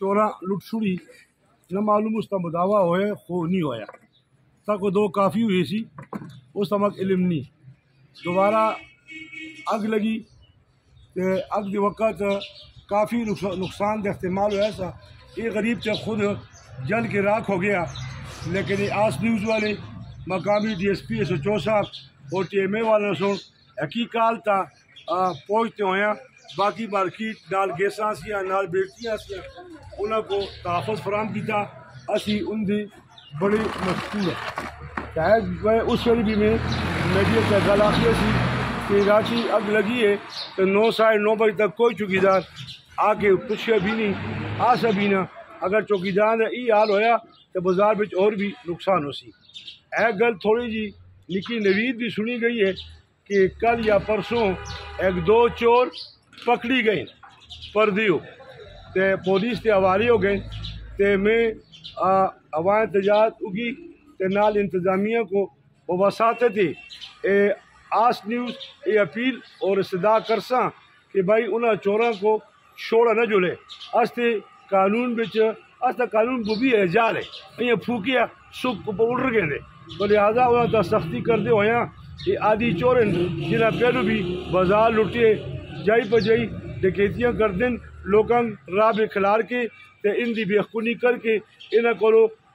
चोरां लुट छुड़ी न मालूम उस दा मुदावा होया खो नहीं होया ताको दो काफ़ी हुई सी उस तमक इल्म नहीं दोबारा अग लगी तो अग के वक़्त काफ़ी नुकसान का इस्तेमाल हुआ सा ये गरीब तो खुद जल के राख हो गया लेकिन आस न्यूज़ वाले मकामी DSP SHO साहब और TMA वालों से हकीकाल ता पहुँचते होया बाकी मार्केट नाल गैसा सियां नाल बेटियां सियां उन्हों को तहफ़्फ़ुज़ फराहम किया असी उनकी बड़ी मशहूर है उस वेले भी मैं मीडिया से गल आखी सी कि राती अग लगी है तो 9 साढ़े 9 बजे तक कोई चौकीदार आके पूछे भी नहीं आसा भी ना अगर चौकीदार का ये हाल होया तो बाजार में और भी नुकसान हो सी यह गल थोड़ी जी निकी नवीद भी सुनी गई है कि कल या परसों एक दो चोर पकड़ी गए परदियो ते पुलिस ते हवाले हो गए ते मैं अवाम तजात उगी ते नाल इंतजामिया को वसाते थे आस न्यूज़ ये अपील और सदा करसा कि भाई उन्हें चोरों को छोड़ा न जुले अस्ते कानून बिच अस्ता कानून को भी एजाल है ये फूकिया सुख को उड़ गए तो लिहाजा उन्हें सख्ती करते होया ये आदि चोर जिन्हें पहलू भी बाजार लुटे जाई बजाई डकैतियाँ कर दिन लोगों राह में खिलार के ते इनकी बेखुनी करके इन्हें को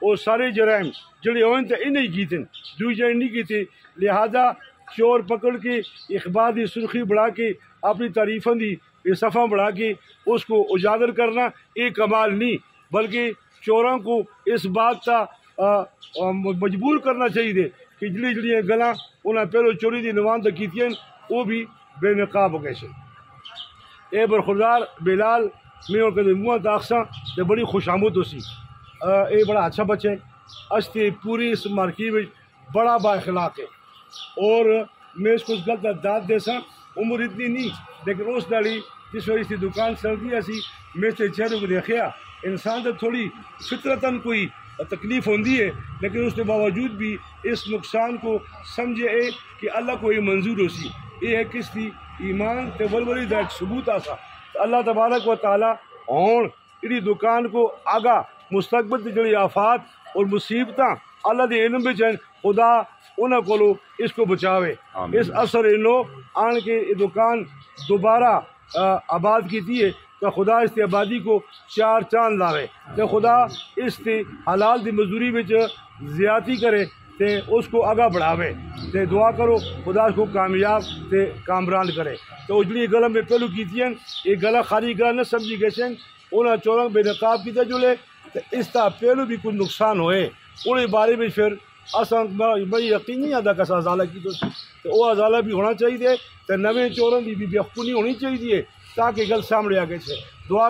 और सारे जराइम जड़े हों तो इन्हें कीते दूसरे नहीं कीते लिहाजा चोर पकड़ के इखबार की सुर्खी बढ़ा के अपनी तारीफों की सफ़ा बढ़ा के उसको उजागर करना एक कमाल नहीं बल्कि चोरों को इस बात का मजबूर करना चाहिए कि जड़ी जड़ियाँ गल्लां उन्हें पहले चोरी की नवान कीतियां वो भी बेनकाब हो गए ए बरखुरदार बिलाल में और कदे मुँह दाखसा तो बड़ी खुशामुद होसी ये बड़ा अच्छा बच्चा है अस्ते पूरी इस मार्केट में बड़ा बाखलाक है और मैं इसको गलत दाद देसा उम्र इतनी नहीं लेकिन उस दाड़ी जिस वजह से दुकान चलती ऐसी मैं से चेहरे को देखा इंसान तो थोड़ी फितरतन कोई तकलीफ होती है लेकिन उसके बावजूद भी इस नुकसान को समझे कि अल्लाह को ये मंजूर हो सी ये है किसकी ईमान ते वलवली दा एक सबूत आसा तो अल्लाह तबारक व तआला और इहदी दुकान को आगा मुस्तकबिल दी जड़ी आफात और मुसीबत अल्लाह दे इल्म विच खुदा उन्होंने को इसको बचावे इस असर इनो आन के ये दुकान दोबारा आबाद की है तो खुदा इस आबादी को चार चांद लावे तो खुदा इस हलाल दी मजदूरी में ज्यादती करे ते उसको आगा बढ़ावे ते दुआ करो खुदा उसको कामयाब ते कामरान करे तो उजड़ी गला में पहलू की ये गला खाली गला न समझी गए उन्हें चौरंग बेनकाब किया जुले तो इसका पहलू भी कुछ नुकसान होए उन्हें बारे में फिर असन बड़ी यकीन नहीं आता कसा अजाला की तो वो अजाला भी होना चाहिए तो नवे चोरों की भी बेखुनी होनी चाहिए ताकि गल सामने आ गए दुआ